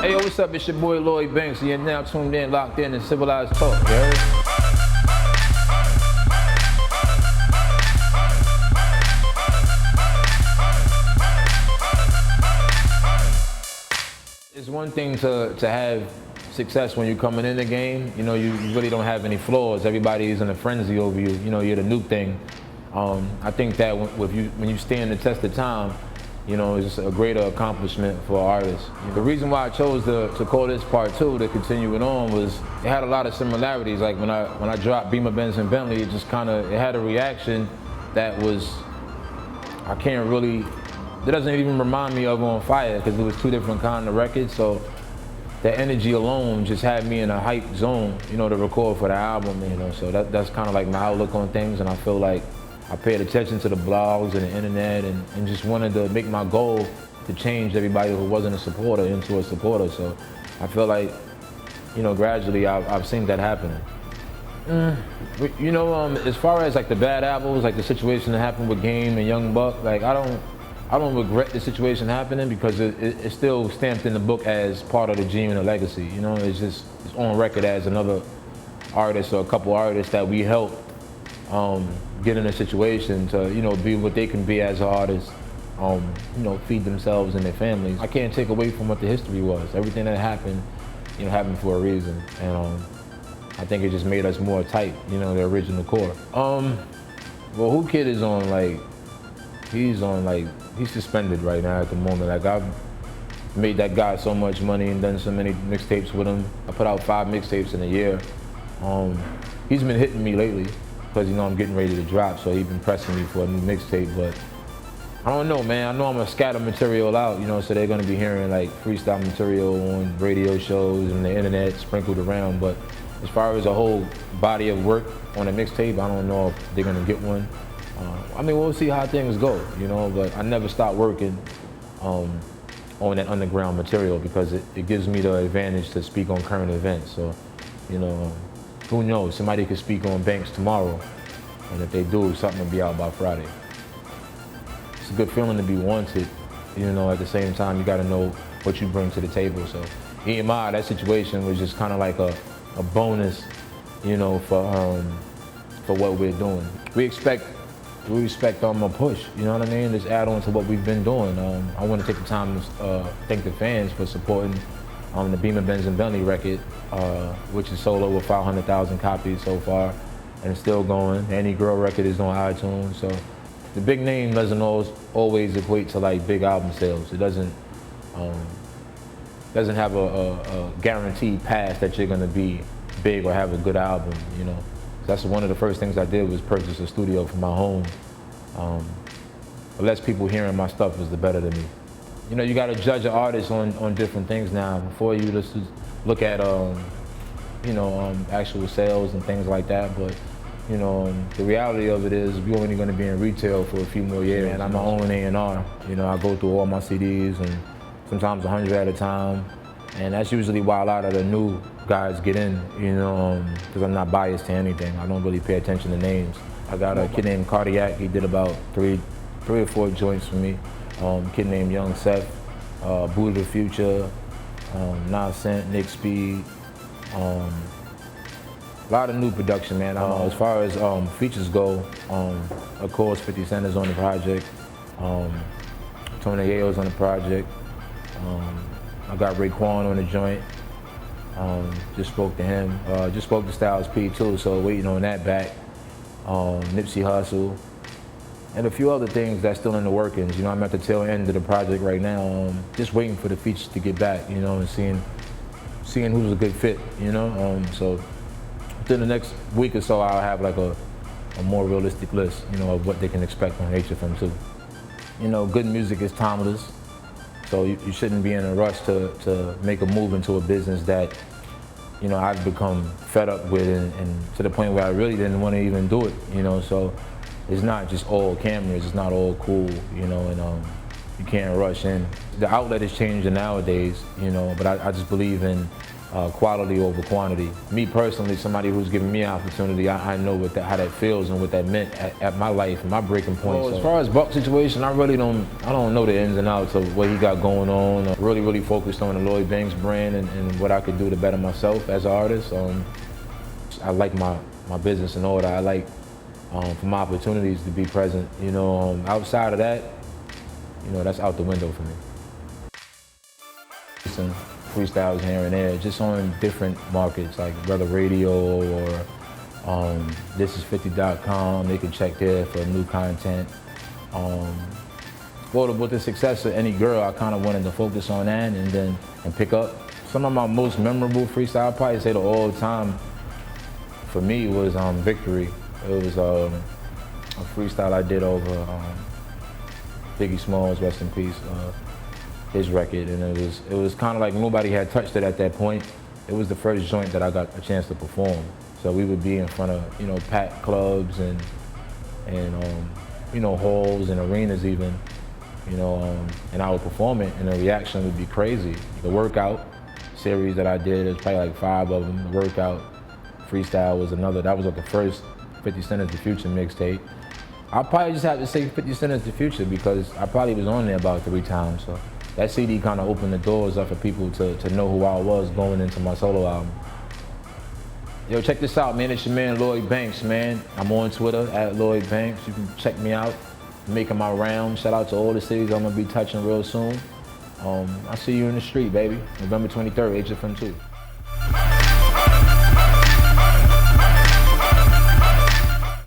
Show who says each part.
Speaker 1: Hey, yo, what's up? It's your boy Lloyd Banks, and you're now tuned in, locked in Civilized Talk, you heard? It's one thing to have success when you're coming in the game. You know, you really don't have any flaws. Everybody's in a frenzy over you. You know, you're the new thing. I think that when you stand the test of time, you know, it's a greater accomplishment for artists. The reason why I chose to call this part 2, to continue it on, was it had a lot of similarities. Like when I dropped Beamer, Benz, and Bentley, it just it had a reaction that was, it doesn't even remind me of On Fire, because it was 2 different kind of records. So the energy alone just had me in a hype zone, you know, to record for the album, you know. So that's kind of like my outlook on things, and I feel like I paid attention to the blogs and the internet and just wanted to make my goal to change everybody who wasn't a supporter into a supporter. So I feel like, you know, gradually I've seen that happening. You know, as far as like the bad apples, like the situation that happened with Game and Young Buck, like I don't regret the situation happening, because it's still stamped in the book as part of the G Unit legacy. You know, it's on record as another artist or a couple artists that we helped get in a situation to, you know, be what they can be as artists, you know, feed themselves and their families. I can't take away from what the history was. Everything that happened, you know, happened for a reason, and I think it just made us more tight, you know, the original core. Well, Who Kid is on he's suspended right now at the moment. Like, I've made that guy so much money and done so many mixtapes with him. I put out 5 mixtapes in a year. He's been hitting me lately, because, you know, I'm getting ready to drop, so he's been pressing me for a new mixtape. But I don't know, man. I know I'm gonna scatter material out, you know, so they're gonna be hearing like freestyle material on radio shows and the internet sprinkled around. But as far as a whole body of work on a mixtape, I don't know if they're gonna get one. I mean, we'll see how things go, you know, but I never stop working on that underground material, because it gives me the advantage to speak on current events. So, you know, who knows? Somebody could speak on Banks tomorrow, and if they do, something will be out by Friday. It's a good feeling to be wanted, you know. At the same time, you got to know what you bring to the table. So EMI, that situation was just kind of like a bonus, you know, for what we're doing. We expect a push, you know what I mean? Just add on to what we've been doing. I want to take the time to thank the fans for supporting the Beamer, Benz, and Bentley record, which has sold over 500,000 copies so far, and it's still going. Any Girl record is on iTunes. So the big name doesn't always equate to like big album sales. It doesn't have a guaranteed path that you're gonna be big or have a good album, you know. That's one of the first things I did, was purchase a studio for my home. The less people hearing my stuff is the better to me. You know, you got to judge an artist on different things now. Before, you just look at, you know, actual sales and things like that. But, you know, the reality of it is, we're only going to be in retail for a few more years. And I'm my own A&R. You know, I go through all my CDs, and sometimes 100 at a time. And that's usually why a lot of the new guys get in, you know, because I'm not biased to anything. I don't really pay attention to names. I got a kid named Cardiac. He did about three or four joints for me. Kid named Young Seth, Buddha the Future, Nonsense, Nick Speed. A lot of new production, man. As far as features go, of course, 50 Cent is on the project. Tony Yayo's on the project. I got Raekwon on the joint. Just spoke to him. Just spoke to Styles P too, so waiting on that back. Nipsey Hussle, and a few other things that's still in the workings. You know, I'm at the tail end of the project right now. Just waiting for the features to get back, you know, and seeing who's a good fit, you know. So within the next week or so, I'll have like a more realistic list, you know, of what they can expect on HFM2. You know, good music is timeless. So you shouldn't be in a rush to make a move into a business that, you know, I've become fed up with, and to the point where I really didn't want to even do it, you know. So it's not just all cameras, it's not all cool, you know, and you can't rush in. The outlet is changing nowadays, you know, but I just believe in quality over quantity. Me personally, somebody who's giving me an opportunity, I know how that feels and what that meant at my life and my breaking point. Well, as far as Buck's situation, I don't know the ins and outs of what he got going on. I'm really focused on the Lloyd Banks brand and what I could do to better myself as an artist. I like my business in order. I like for my opportunities to be present. You know, outside of that, you know, that's out the window for me. Some freestyles here and there, just on different markets, like Brother Radio or thisis50.com. They can check there for new content. Well, with the success of Any Girl, I kind of wanted to focus on that and pick up. Some of my most memorable freestyle, I'd probably say the all-time for me was Victory. It was a freestyle I did over Biggie Smalls, rest in peace, his record, and it was kind of like nobody had touched it at that point. It was the first joint that I got a chance to perform. So we would be in front of, you know, packed clubs and you know, halls and arenas even, you know, and I would perform it and the reaction would be crazy. The workout series that I did, there's probably like 5 of them. The workout freestyle was another. That was like the first 50 Cent is the Future mixtape. I'll probably just have to say 50 Cent is the Future because I probably was on there about 3 times. So that CD kind of opened the doors up for people to know who I was going into my solo album. Yo, check this out, man. It's your man, Lloyd Banks, man. I'm on Twitter, @Lloyd Banks. You can check me out, making my rounds. Shout out to all the cities I'm gonna be touching real soon. I'll see you in the street, baby. November 23rd, HFM2.